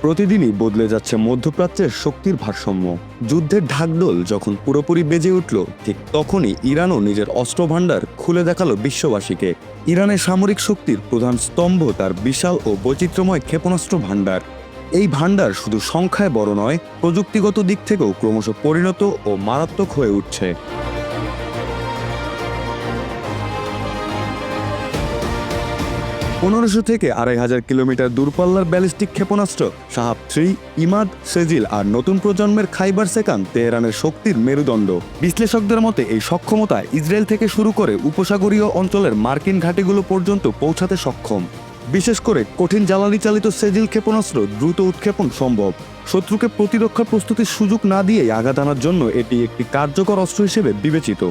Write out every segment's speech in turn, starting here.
প্রতিদিনই বদলে যাচ্ছে মধ্যপ্রাচ্যের শক্তির ভারসাম্য। যুদ্ধের ঢাকঢোল যখন পুরোপুরি বেজে উঠল, ঠিক তখনই ইরানও নিজের অস্ত্রভাণ্ডার খুলে দেখালো বিশ্ববাসীকে। ইরানের সামরিক শক্তির প্রধান স্তম্ভ তার বিশাল ও বৈচিত্র্যময় ক্ষেপণাস্ত্র ভাণ্ডার। এই ভাণ্ডার শুধু সংখ্যায় বড় নয়, প্রযুক্তিগত দিক থেকেও ক্রমশ পরিণত ও মারাত্মক হয়ে উঠছে। 1500 থেকে 2500 কিলোমিটার দূরপাল্লার ব্যালিস্টিক ক্ষেপণাস্ত্র শাহাব-3, ইমাদ, সেজিল আর নতুন প্রজন্মের খাইবার সেকান তেহরানের শক্তির মেরুদণ্ড। বিশ্লেষকদের মতে এই সক্ষমতা ইসরায়েল থেকে শুরু করে উপসাগরীয় অঞ্চলের মার্কিন ঘাঁটিগুলো পর্যন্ত পৌঁছাতে সক্ষম। বিশেষ করে কঠিন জ্বালানি চালিত সেজিল ক্ষেপণাস্ত্র দ্রুত উৎক্ষেপণ সম্ভব। শত্রুকে প্রতিরক্ষা প্রস্তুতির সুযোগ না দিয়েই আঘাত আনার জন্য এটি একটি কার্যকর অস্ত্র হিসেবে বিবেচিত।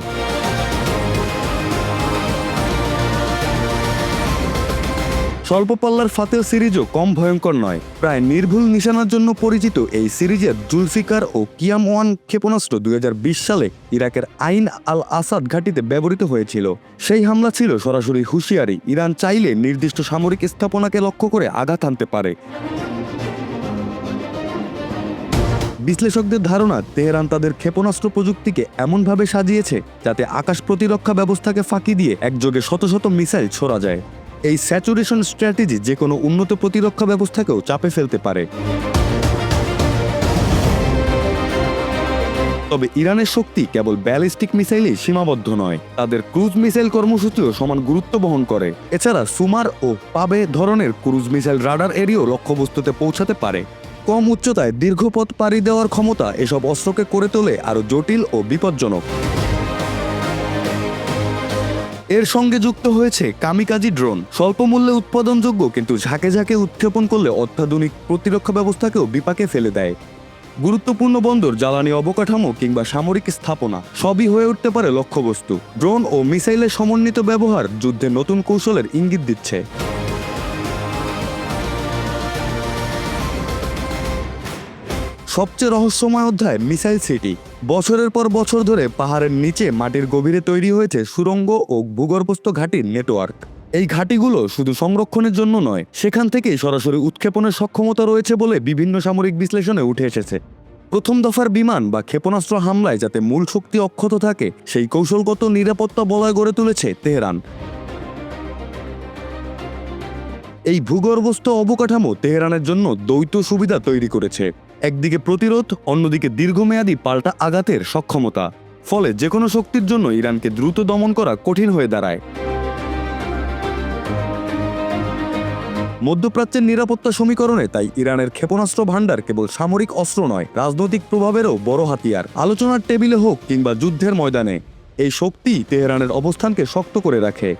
স্বল্প পাল্লার ফাতেহ সিরিজও কম ভয়ঙ্কর নয়। প্রায় নির্ভুল নিশানার জন্য পরিচিত এই সিরিজের জুলফিকার ও কিয়াম-1 ক্ষেপণাস্ত্র 2020 সালে ইরাকের আইন আল আসাদ ঘাঁটিতে ব্যবহৃত হয়েছিল। সেই হামলা ছিল সরাসরি হুঁশিয়ারি, ইরান চাইলে নির্দিষ্ট সামরিক স্থাপনাকে লক্ষ্য করে আঘাত হানতে পারে। বিশ্লেষকদের ধারণা, তেহরান তাদের ক্ষেপণাস্ত্র প্রযুক্তিকে এমনভাবে সাজিয়েছে যাতে আকাশ প্রতিরক্ষা ব্যবস্থাকে ফাঁকি দিয়ে একযোগে শত শত মিসাইল ছোড়া যায়। এই স্যাচুরেশন স্ট্র্যাটেজি যে কোনো উন্নত প্রতিরক্ষা ব্যবস্থাকেও চাপে ফেলতে পারে। তবে ইরানের শক্তি কেবল ব্যালিস্টিক মিসাইলেই সীমাবদ্ধ নয়, তাদের ক্রুজ মিসাইল কর্মসূচিও সমান গুরুত্ব বহন করে। এছাড়া সুমার ও পাবে ধরনের ক্রুজ মিসাইল রাডার এরিয়াও লক্ষ্যবস্তুতে পৌঁছাতে পারে। কম উচ্চতায় দীর্ঘ পথ পাড়ি দেওয়ার ক্ষমতা এসব অস্ত্রকে করে তোলে আরও জটিল ও বিপজ্জনক। এর সঙ্গে যুক্ত হয়েছে কামিকাজি ড্রোন, স্বল্প মূল্যে উৎপাদনযোগ্য কিন্তু ঝাঁকে ঝাঁকে উৎক্ষেপণ করলে অত্যাধুনিক প্রতিরক্ষা ব্যবস্থাকেও বিপাকে ফেলে দেয়। গুরুত্বপূর্ণ বন্দর, জ্বালানি অবকাঠামো কিংবা সামরিক স্থাপনা সবই হয়ে উঠতে পারে লক্ষ্যবস্তু। ড্রোন ও মিসাইলের সমন্বিত ব্যবহার যুদ্ধে নতুন কৌশলের ইঙ্গিত দিচ্ছে। সবচেয়ে রহস্যময় অধ্যায় মিসাইল সিটি। বছরের পর বছর ধরে পাহাড়ের নিচে মাটির গভীরে তৈরি হয়েছে সুড়ঙ্গ ও ভূগর্ভস্থ ঘাঁটির নেটওয়ার্ক। এই ঘাঁটিগুলো শুধু সংরক্ষণের জন্য নয়, সেখান থেকেই সরাসরি উৎক্ষেপণের সক্ষমতা রয়েছে বলে বিভিন্ন সামরিক বিশ্লেষণে উঠে এসেছে। প্রথম দফার বিমান বা ক্ষেপণাস্ত্র হামলায় যাতে মূল শক্তি অক্ষত থাকে, সেই কৌশলগত নিরাপত্তা বলয় গড়ে তুলেছে তেহরান। এই ভূগর্ভস্থ অবকাঠামো তেহরানের জন্য দ্বৈত সুবিধা তৈরি করেছে। একদিকে প্রতিরোধ, অন্যদিকে দীর্ঘমেয়াদী পাল্টা আঘাতের সক্ষমতা। ফলে যে কোনো শক্তির জন্য ইরানকে দ্রুত দমন করা কঠিন হয়ে দাঁড়ায়। মধ্যপ্রাচ্যের নিরাপত্তা সমীকরণে তাই ইরানের ক্ষেপণাস্ত্র ভাণ্ডার কেবল সামরিক অস্ত্র নয়, রাজনৈতিক প্রভাবেরও বড় হাতিয়ার। আলোচনার টেবিলে হোক কিংবা যুদ্ধের ময়দানে, এই শক্তি তেহরানের অবস্থানকে শক্ত করে রাখে।